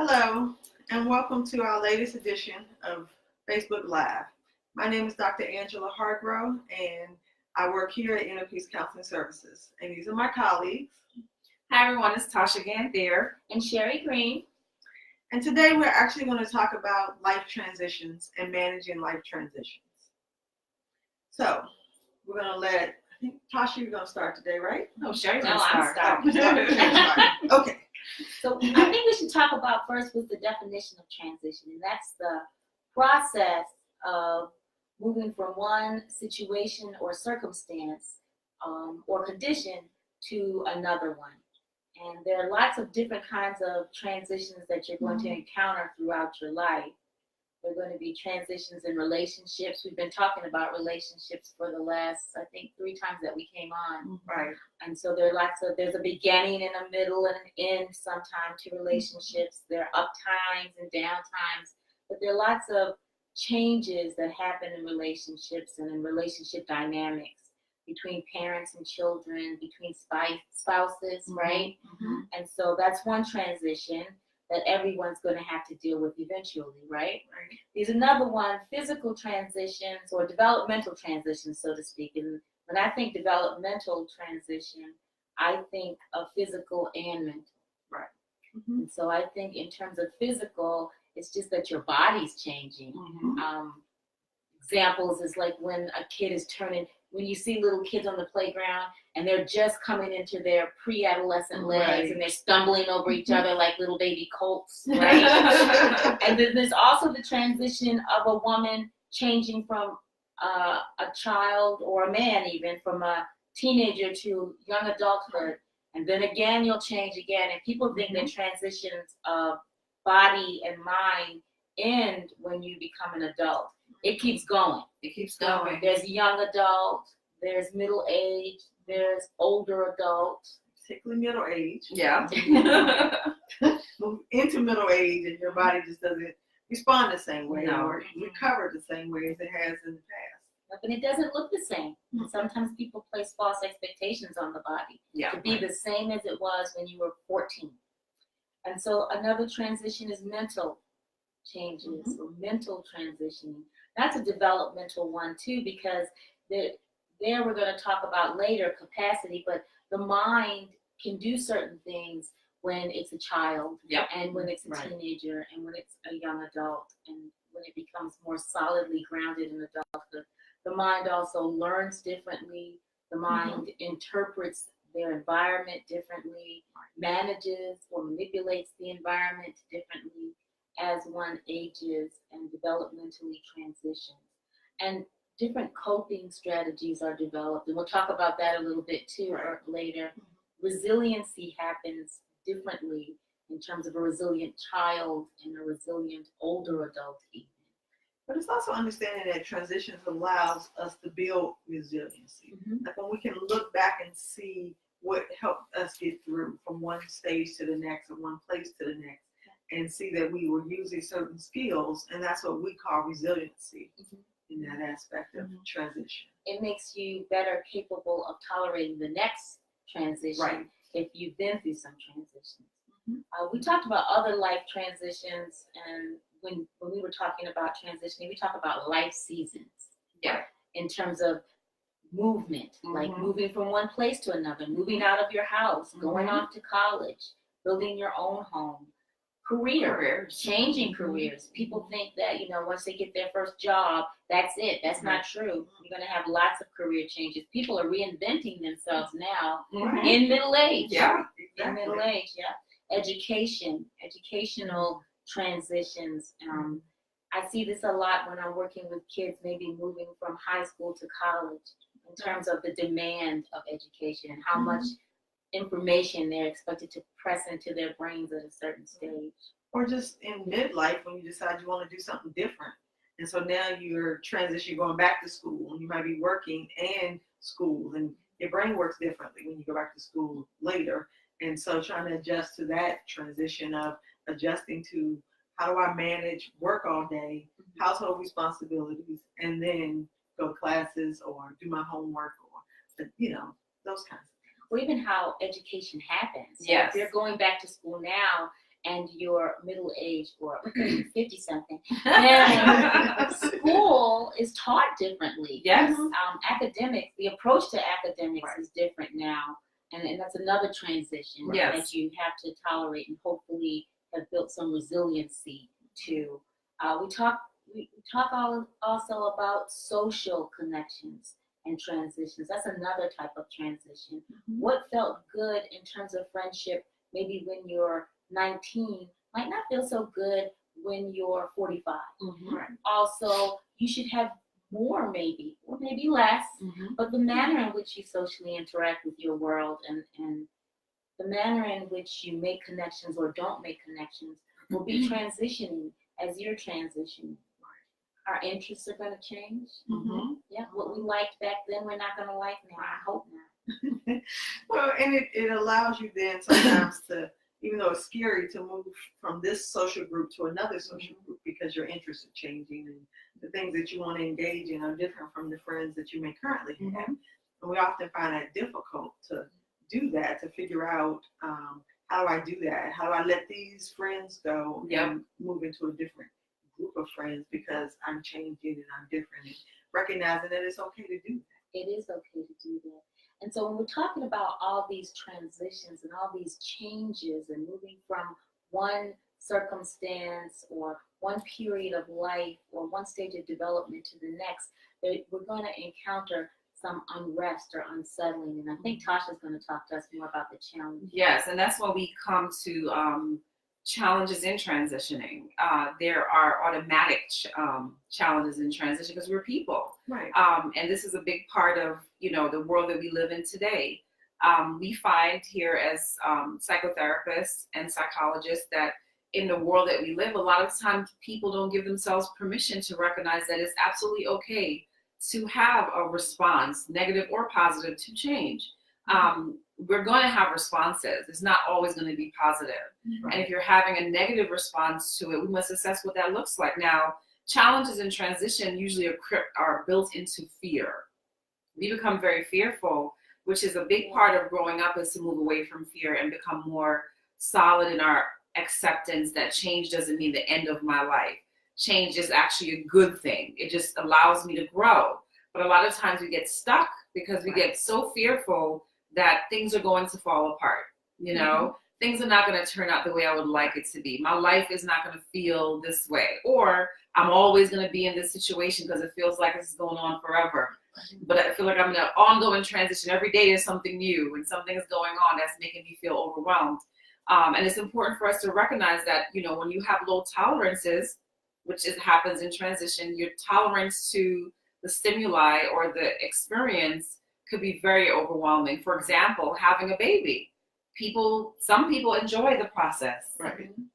Hello, and welcome to our latest edition of Facebook Live. My name is Dr. Angela Hargrove, and I work here at Inner Peace Counseling Services. And these are my colleagues. Hi everyone, it's Tasha Ganthier. And Sherry Green. And today we're actually going to talk about life transitions and managing life transitions. So we're going to I think Tasha, you're going to start today, right? Oh, Sherry's No, gonna I'm start. Okay. So I think we should talk about first was the definition of transition, and that's the process of moving from one situation or circumstance or condition to another one. And there are lots of different kinds of transitions that you're going to encounter throughout your life. There are going to be transitions in relationships. We've been talking about relationships for the last, I think, 3 times that we came on. Right. And so there's a beginning and a middle and an end sometime to relationships. There are up times and down times, but there are lots of changes that happen in relationships and in relationship dynamics between parents and children, between spouses, right? Mm-hmm. And so that's one transition that everyone's going to have to deal with eventually, right? Right. There's another one, physical transitions or developmental transitions, so to speak. And when I think developmental transition, I think of physical and mental. Right. Mm-hmm. And so I think in terms of physical, it's just that your body's changing. Mm-hmm. Examples is like when a kid is when you see little kids on the playground and they're just coming into their pre-adolescent legs, Right. and they're stumbling over each other like little baby colts, right? And then there's also the transition of a woman changing from a child or a man, even from a teenager to young adulthood. And then again, you'll change again. And people think that transitions of body and mind end when you become an adult. It keeps going. It keeps going. There's young adult, there's middle age, there's older adult. Particularly middle age. Yeah. Move into middle age and your body just doesn't respond the same way No. or recover the same way as it has in the past. But it doesn't look the same. And sometimes people place false expectations on the body Yeah. to be the same as it was when you were 14. And so another transition is mental changes or mental transitioning. That's a developmental one too, because there we're going to talk about later capacity, but the mind can do certain things when it's a child, Yep. and when it's a Right. teenager, and when it's a young adult, and when it becomes more solidly grounded in adulthood. The mind also learns differently. The mind interprets their environment differently, manages or manipulates the environment differently as one ages and developmentally transitions. And different coping strategies are developed, and we'll talk about that a little bit too later. Resiliency happens differently in terms of a resilient child and a resilient older adult even. But it's also understanding that transitions allows us to build resiliency. Like when we can look back and see what helped us get through from one stage to the next or one place to the next, and see that we were using certain skills, and that's what we call resiliency in that aspect of transition. It makes you better capable of tolerating the next transition if you've been through some transitions. We talked about other life transitions, and when we were talking about transitioning, we talked about life seasons. Yeah. In terms of movement, like moving from one place to another, moving out of your house, going off to college, building your own home. Careers, changing careers. People think that, once they get their first job, that's it. That's not true. You're going to have lots of career changes. People are reinventing themselves now in middle age. Yeah. In middle age, educational transitions. I see this a lot when I'm working with kids, maybe moving from high school to college, in terms of the demand of education and how much information they're expected to press into their brains at a certain stage. Or just in midlife when you decide you want to do something different. And so now you're transitioning, going back to school, and you might be working and school, and your brain works differently when you go back to school later. And so trying to adjust to that transition of adjusting to how do I manage work all day, household responsibilities, and then go to classes or do my homework or, those kinds of things. Or even how education happens. So Yes. if you're going back to school now and you're middle aged or 50 something, then school is taught differently. Yes. Academics, the approach to academics Right. is different now. And that's another transition Yes. that you have to tolerate and hopefully have built some resiliency to. We talk also about social connections and transitions. That's another type of transition. Mhm. What felt good in terms of friendship maybe when you're 19 might not feel so good when you're 45. Mhm. Right. Also, you should have more maybe, or maybe less, Mhm. but the manner in which you socially interact with your world and the manner in which you make connections or don't make connections will be transitioning as you're transitioning. Our interests are going to change. Mhm. Yeah, what we liked back then, we're not going to like now. I hope not. Well, and it allows you then sometimes to, even though it's scary, to move from this social group to another social group because your interests are changing and the things that you want to engage in are different from the friends that you may currently have. Mhm. And we often find that difficult to do that, to figure out how do I do that? How do I let these friends go and move into a different group of friends because I'm changing and I'm different, and recognizing that it's okay to do that. It is okay to do that. And so when we're talking about all these transitions and all these changes and moving from one circumstance or one period of life or one stage of development to the next, we're going to encounter some unrest or unsettling. And I think Tasha's going to talk to us more about the challenge. Yes, and that's when we come to challenges in transitioning. There are automatic challenges in transition because we're people. Right. And this is a big part of, the world that we live in today. We find here as psychotherapists and psychologists that in the world that we live, a lot of times people don't give themselves permission to recognize that it's absolutely okay to have a response, negative or positive, to change. We're going to have responses. It's not always going to be positive. Right. And if you're having a negative response to it, we must assess what that looks like. Now, challenges in transition usually are built into fear. We become very fearful, which is a big part of growing up, is to move away from fear and become more solid in our acceptance that change doesn't mean the end of my life. Change is actually a good thing. It just allows me to grow. But a lot of times we get stuck because we get so fearful that things are going to fall apart. Things are not going to turn out the way I would like it to be. My life is not going to feel this way. Or I'm always going to be in this situation because it feels like this is going on forever. But I feel like I'm in an ongoing transition. Every day is something new and something is going on that's making me feel overwhelmed. And it's important for us to recognize that, when you have low tolerances, which happens in transition, your tolerance to the stimuli or the experience could be very overwhelming. For example, having a baby. Some people enjoy the process,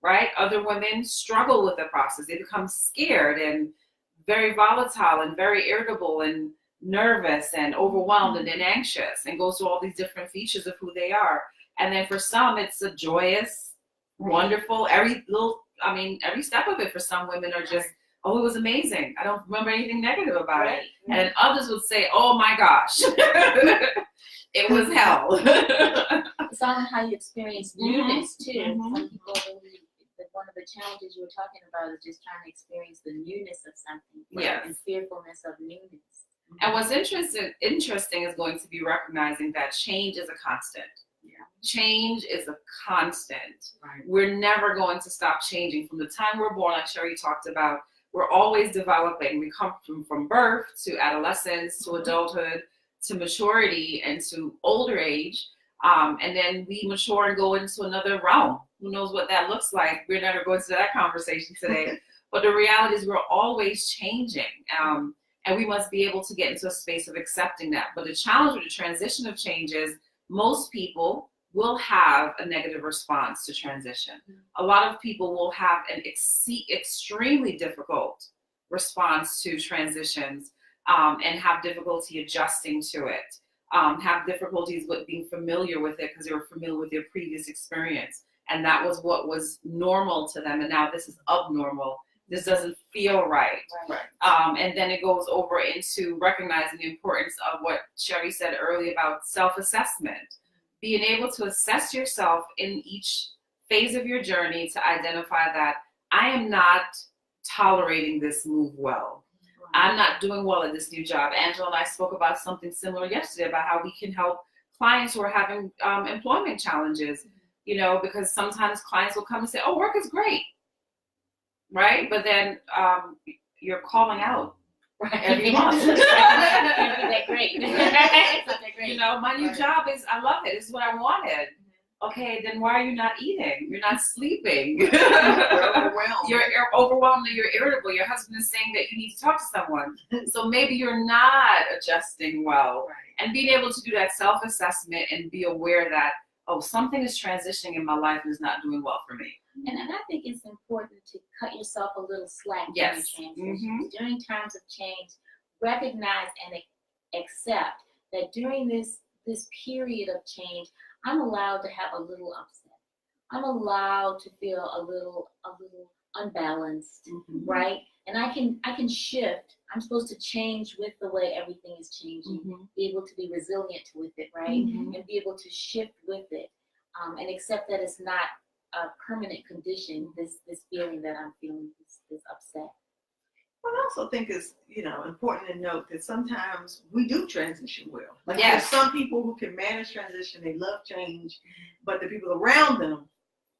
right? Other women struggle with the process. They become scared and very volatile and very irritable and nervous and overwhelmed and then anxious, and goes through all these different features of who they are. And then for some, it's a joyous, wonderful, every step of it for some women are just, oh, it was amazing. I don't remember anything negative about it. And then others would say, oh my gosh, it was hell. It's all in how you experience newness too. Mhm. Some people really, one of the challenges you were talking about is just trying to experience the newness of something. Yes. And fearfulness of newness. And what's interesting is going to be recognizing that change is a constant. Change is a constant. Right. We're never going to stop changing. From the time we're born, like Sherry talked about, we're always developing. We come from birth to adolescence to adulthood to maturity and to older age. And then we mature and go into another realm. Who knows what that looks like? We're never going to that conversation today. But the reality is we're always changing. And we must be able to get into a space of accepting that. But the challenge with the transition of change is most people will have a negative response to transition. A lot of people will have an extremely difficult response to transitions and have difficulty adjusting to it, have difficulties with being familiar with it because they were familiar with their previous experience. And that was what was normal to them. And now this is abnormal. This doesn't feel right. And then it goes over into recognizing the importance of what Sherry said earlier about self-assessment. Being able to assess yourself in each phase of your journey to identify that I am not tolerating this move well. I'm not doing well at this new job. Angela and I spoke about something similar yesterday about how we can help clients who are having employment challenges, you know, because sometimes clients will come and say, oh, work is great, right? But then you're calling out every month. It's not that great. It's not that great. You know, my new job is, I love it. It's what I wanted. Okay, then why are you not eating? You're not sleeping. You're overwhelmed. You're overwhelmed and you're irritable. Your husband is saying that you need to talk to someone. So maybe you're not adjusting well. Right. And being able to do that self-assessment and be aware that, oh, something is transitioning in my life and is not doing well for me. And I think it's important to cut yourself a little slack Yes. during transitions. During times of change, recognize and accept that during this period of change, I'm allowed to have a little upset. I'm allowed to feel a little unbalanced, right? And I can shift. I'm supposed to change with the way everything is changing. Be able to be resilient with it, right? And be able to shift with it, and accept that it's not a permanent condition. This feeling that I'm feeling, this upset. What I also think is, you know, important to note that sometimes we do transition well. Like Yes. there's some people who can manage transition, they love change, but the people around them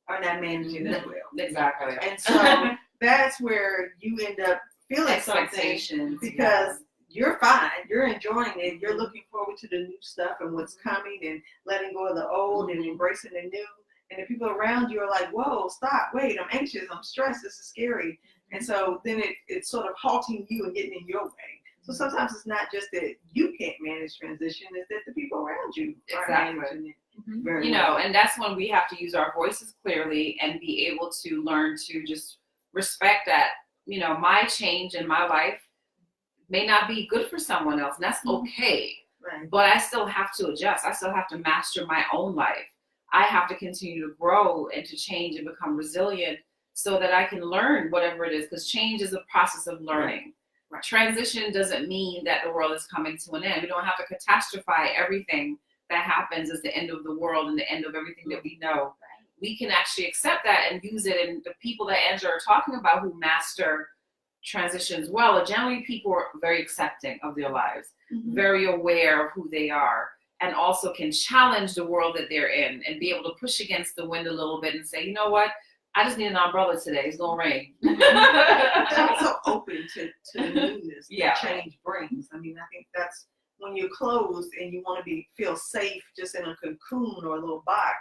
are not managing it well. Exactly. And so that's where you end up feeling something Expectations. because you're fine, you're enjoying it, you're looking forward to the new stuff and what's coming and letting go of the old and embracing the new. And the people around you are like, whoa, stop, wait, I'm anxious, I'm stressed, this is scary. And so then it's sort of halting you and getting in your way. So sometimes it's not just that you can't manage transition, it's that the people around you are managing it very You well. know, and that's when we have to use our voices clearly and be able to learn to just respect that, you know, my change in my life may not be good for someone else, and that's okay. Right. But I still have to adjust. I still have to master my own life. I have to continue to grow and to change and become resilient so that I can learn whatever it is, because change is a process of learning. Right. Transition doesn't mean that the world is coming to an end. We don't have to catastrophize everything that happens as the end of the world and the end of everything that we know. We can actually accept that and use it. And the people that Angela are talking about who master transitions well are generally people who are very accepting of their lives, very aware of who they are, and also can challenge the world that they're in and be able to push against the wind a little bit and say, you know what, I just need an umbrella today. It's gonna rain. They're also open to the newness Yeah. that change brings. I mean, I think that's when you're closed and you want to feel safe just in a cocoon or a little box,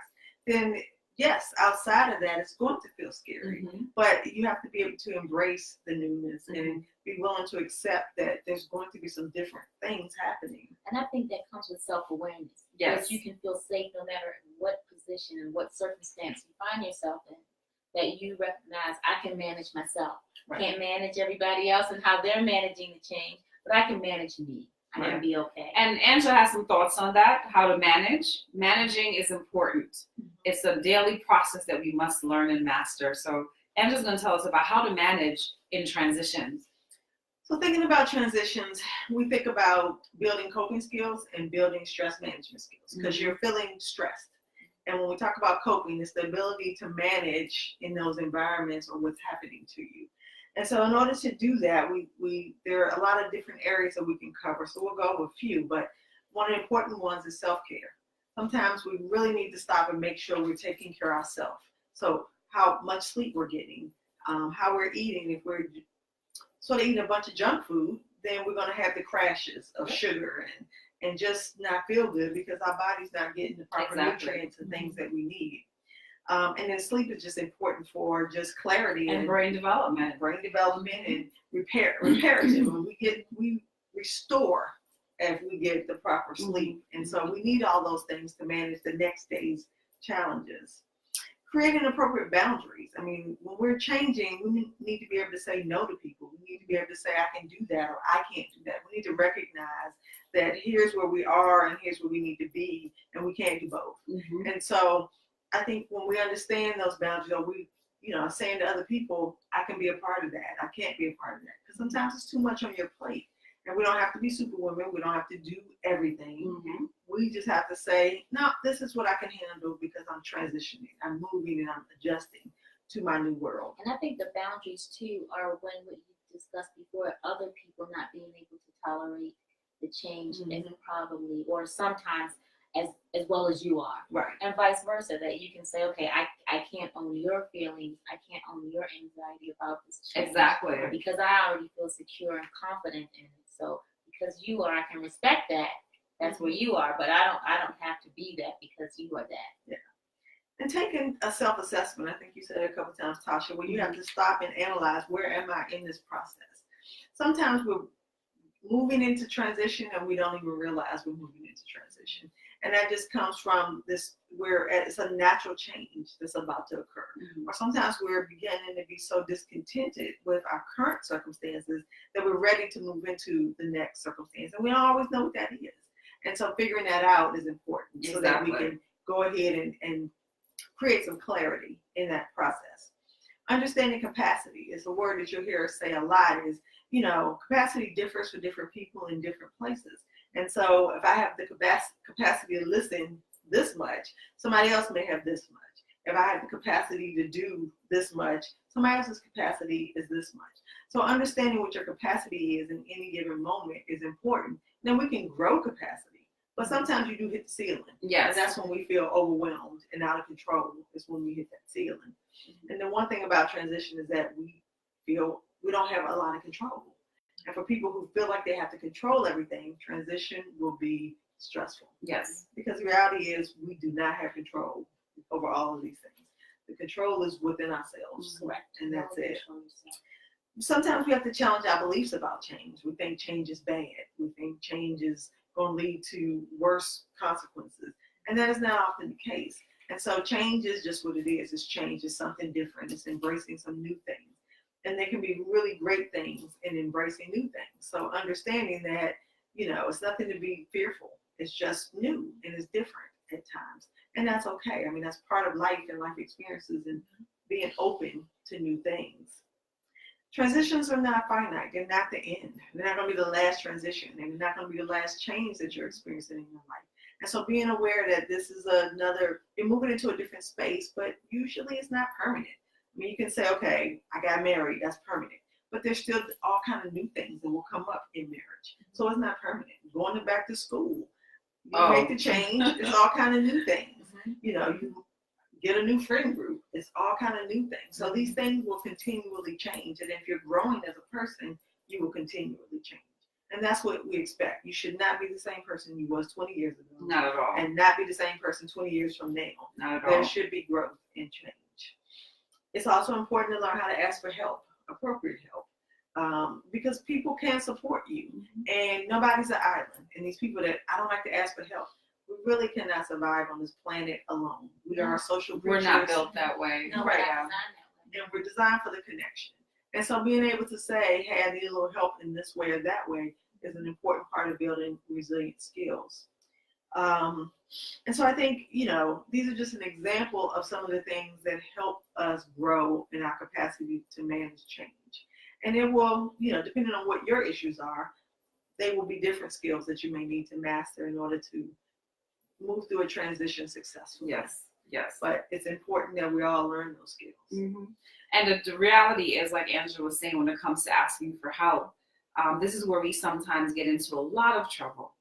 then yes, outside of that, it's going to feel scary. But you have to be able to embrace the newness and be willing to accept that there's going to be some different things happening. And I think that comes with self-awareness. Yes. Because you can feel safe no matter in what position and what circumstance you find yourself in. That you recognize I can manage myself. Right. Can't manage everybody else and how they're managing the change, but I can manage me. I can be okay. And Angela has some thoughts on that, how to manage. Managing is important. It's a daily process that we must learn and master. So Angela's going to tell us about how to manage in transitions. So thinking about transitions, we think about building coping skills and building stress management skills because you're feeling stressed. And when we talk about coping, it's the ability to manage in those environments or what's happening to you. And so in order to do that, we there are a lot of different areas that we can cover. So we'll go over a few, but one of the important ones is self-care. Sometimes we really need to stop and make sure we're taking care of ourselves. So how much sleep we're getting, how we're eating. If we're sort of eating a bunch of junk food, then we're going to have the crashes of sugar and just not feel good because our body's not getting the proper nutrients and things that we need. And then sleep is just important for just clarity and brain development. And reparative. We restore as we get the proper sleep. And so we need all those things to manage the next day's challenges. Creating appropriate boundaries. I mean, when we're changing, we need to be able to say no to people. We need to be able to say, I can do that or I can't do that. We need to recognize that here's where we are and here's where we need to be, and we can't do both. And so I think when we understand those boundaries, or we, saying to other people, I can be a part of that, I can't be a part of that. Because sometimes it's too much on your plate. And we don't have to be superwomen. We don't have to do everything. Mm-hmm. We just have to say, no, this is what I can handle because I'm transitioning, I'm moving, and I'm adjusting to my new world. And I think the boundaries too are when what you discussed before, other people not being able to tolerate the change Mhm. as probably or sometimes as well as you are. Right. And vice versa, that you can say, okay, I can't own your feelings, I can't own your anxiety about this change. Exactly. Because I already feel secure and confident in it. So because you are, I can respect that. That's where you are, but I don't have to be that because you are that. Yeah. And taking a self-assessment, I think you said it a couple times, Tasha, where you have to stop and analyze, where am I in this process? Sometimes we're moving into transition and we don't even realize we're moving into transition. And that just comes from this, where it's a natural change that's about to occur. Mm-hmm. Or sometimes we're beginning to be so discontented with our current circumstances that we're ready to move into the next circumstance. And we don't always know what that is. And so figuring that out is important so that we can go ahead and create some clarity in that process. Understanding capacity is a word that you'll hear us say a lot is, capacity differs for different people in different places. And so if I have the capacity to listen this much, somebody else may have this much. If I have the capacity to do this much, somebody else's capacity is this much. So understanding what your capacity is in any given moment is important. Then we can grow capacity. But sometimes you do hit the ceiling. Yes. And that's when we feel overwhelmed and out of control, is when we hit that ceiling. And the one thing about transition is that we feel we don't have a lot of control. And for people who feel like they have to control everything, transition will be stressful. Yes. Because the reality is we do not have control over all of these things. The control is within ourselves. Correct. And that's it. Sometimes we have to challenge our beliefs about change. We think change is bad. We think change is going to lead to worse consequences. And that is not often the case. And so change is just what it is. It's change. It's something different. It's embracing some new things. And there can be really great things in embracing new things. So understanding that, it's nothing to be fearful. It's just new and it's different at times. And that's okay. I mean, that's part of life and life experiences and being open to new things. Transitions are not finite. They're not the end. They're not going to be the last transition. And they're not going to be the last change that you're experiencing in your life. And so being aware that this is you're moving into a different space, but usually it's not permanent. I mean, you can say, okay, I got married, that's permanent. But there's still all kinds of new things that will come up in marriage. So it's not permanent. Going back to school, you make the change, it's all kinds of new things. You get a new friend group, it's all kinds of new things. So these things will continually change. And if you're growing as a person, you will continually change. And that's what we expect. You should not be the same person you was 20 years ago. Not at all. And not be the same person 20 years from now. Not at all. There should be growth and change. It's also important to learn how to ask for help, appropriate help, because people can support you. And nobody's an island. And these people that I don't like to ask for help, we really cannot survive on this planet alone. We are social creatures. We're not built that way. No, Right. we're not designed that way. And we're designed for the connection. And so being able to say, hey, I need a little help in this way or that way is an important part of building resilient skills. And so I think, these are just an example of some of the things that help us grow in our capacity to manage change. And it will, depending on what your issues are, they will be different skills that you may need to master in order to move through a transition successfully. Yes. But it's important that we all learn those skills. Mm-hmm. And the reality is, like Angela was saying, when it comes to asking for help, this is where we sometimes get into a lot of trouble.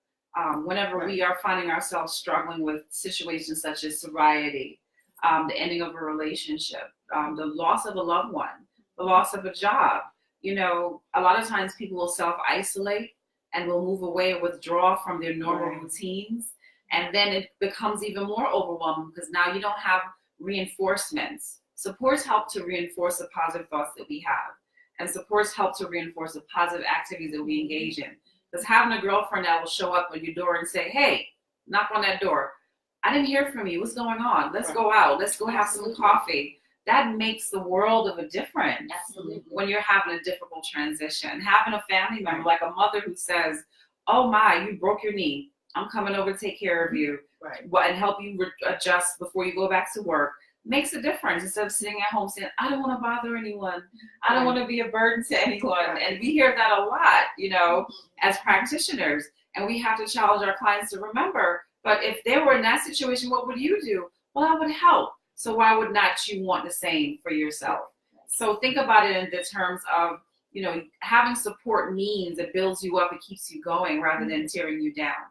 Whenever we are finding ourselves struggling with situations such as sobriety, the ending of a relationship, the loss of a loved one, the loss of a job. A lot of times people will self-isolate and will move away and withdraw from their normal routines. And then it becomes even more overwhelming because now you don't have reinforcements. Supports help to reinforce the positive thoughts that we have. And supports help to reinforce the positive activities that we engage in. Because having a girlfriend that will show up at your door and say, hey, knock on that door. I didn't hear from you. What's going on? Let's go out. Let's go have some coffee. That makes the world of a difference. Absolutely. When you're having a difficult transition. Having a family member, like a mother who says, oh my, you broke your knee. I'm coming over to take care of you. Right. And help you adjust before you go back to work. makes a difference instead of sitting at home saying, I don't want to bother anyone. I don't want to be a burden to anyone. And we hear that a lot, as practitioners. And we have to challenge our clients to remember, but if they were in that situation, what would you do? Well, I would help. So why would not you want the same for yourself? So think about it in the terms of, having support means it builds you up, it keeps you going rather than tearing you down.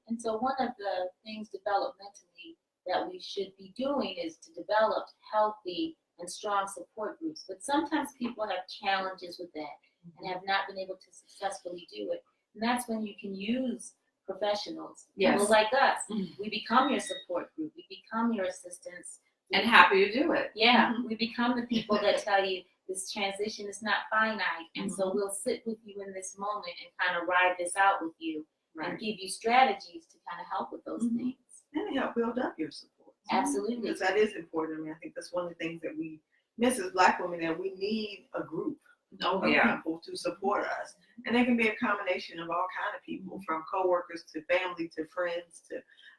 And so one of the things developmentally that we should be doing is to develop healthy and strong support groups. But sometimes people have challenges with that and have not been able to successfully do it. And that's when you can use professionals, people like us. We become your support group. We become your assistants. And happy to do it. Yeah, we become the people that tell you this transition is not finite. And so we'll sit with you in this moment and kind of ride this out with you and give you strategies to kind of help with those things. And help build up your support. Absolutely. Because that is important. I mean, I think that's one of the things that we miss as Black women, that we need a group of people to support us. And it can be a combination of all kinds of people, from coworkers to family to friends to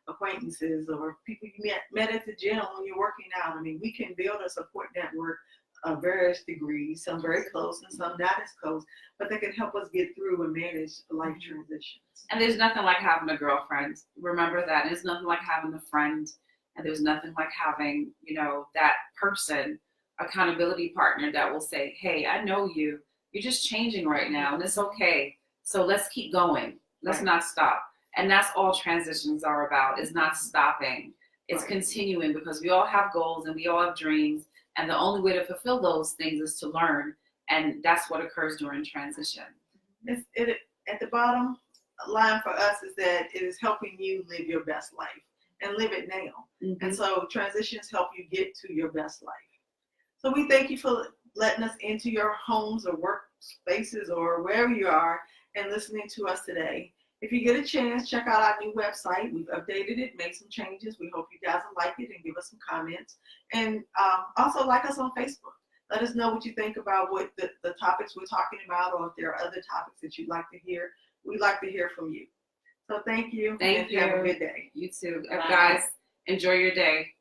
acquaintances or people you met at the gym when you're working out. I mean, we can build a support network of various degrees, some very close and some not as close, but they can help us get through and manage life transitions. And there's nothing like having a girlfriend. Remember that. There's nothing like having a friend. And there's nothing like having, that person, accountability partner that will say, hey, I know you. You're just changing right now, and it's okay. So let's keep going. Let's not stop. And that's all transitions are about, is not stopping. It's continuing, because we all have goals and we all have dreams. And the only way to fulfill those things is to learn. And that's what occurs during transition. At the bottom line for us is that it is helping you live your best life and live it now. And so transitions help you get to your best life. So we thank you for letting us into your homes or workspaces or wherever you are and listening to us today. If you get a chance, check out our new website. We've updated it, made some changes. We hope you guys will like it and give us some comments. And also like us on Facebook. Let us know what you think about what the topics we're talking about, or if there are other topics that you'd like to hear. We'd like to hear from you. So thank you. Thank you. Have a good day. You too. Bye. Guys, enjoy your day.